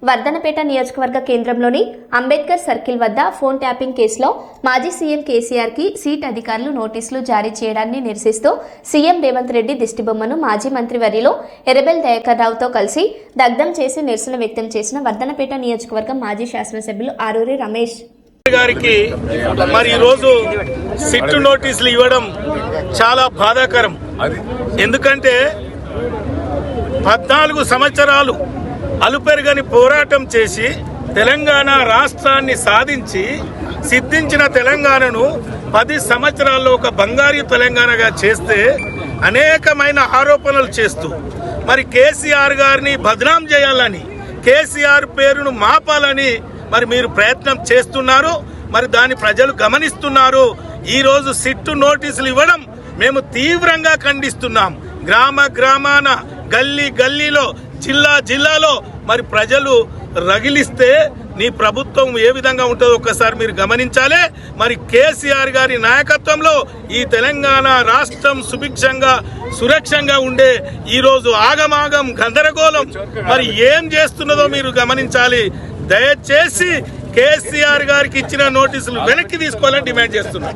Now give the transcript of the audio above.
వర్ధనపేట నియోజకవర్గ కేంద్రంలోని అంబేద్కర్ సర్కిల్ వద్ద ఫోన్ ట్యాపింగ్ కేసులో మాజీ సీఎం కేసీఆర్కి సీట్ అధికారులు నోటీసులు జారీ చేయడాన్ని నిరసిస్తూ సీఎం రేవంత్ రెడ్డి దిష్టిబొమ్మను మాజీ మంత్రివర్యులు ఎర్రబెల్లి దయాకర్ రావుతో కలిసి దగ్ధం చేసి నిరసన వ్యక్తం చేసిన వర్ధనపేట నియోజకవర్గం మాజీ శాసనసభ్యులు ఆరూరి రమేష్ గారికి మరి ఈరోజు సిట్ నోటీసులు ఇవ్వడం చాలా బాధాకరం. ఎందుకంటే 14 సంవత్సరాలు అలుపెరగని పోరాటం చేసి తెలంగాణ రాష్ట్రాన్ని సాధించి సిద్ధించిన తెలంగాణను 10 సంవత్సరాల్లో ఒక బంగారు తెలంగాణగా చేస్తే అనేకమైన ఆరోపణలు చేస్తూ మరి కేసీఆర్ గారిని బదనాం చేయాలని, కేసీఆర్ పేరును మాపాలని మరి మీరు ప్రయత్నం చేస్తున్నారు. మరి దాన్ని ప్రజలు గమనిస్తున్నారు. ఈరోజు సిట్టు నోటీసులు ఇవ్వడం మేము తీవ్రంగా ఖండిస్తున్నాం. గ్రామ గ్రామాన, గల్లీ గల్లీలో, జిల్లాలో మరి ప్రజలు రగిలిస్తే నీ ప్రభుత్వం ఏ విధంగా ఉంటుందో ఒక్కసారి మీరు గమనించాలి. మరి కేసీఆర్ గారి నాయకత్వంలో ఈ తెలంగాణ రాష్ట్రం సుభిక్షంగా సురక్షంగా ఉండే ఈరోజు ఆగమాగం గందరగోళం మరి ఏం చేస్తున్నదో మీరు గమనించాలి. దయచేసి కేసీఆర్ గారికి ఇచ్చిన నోటీసులు వెనక్కి తీసుకోవాలని డిమాండ్ చేస్తున్నాం.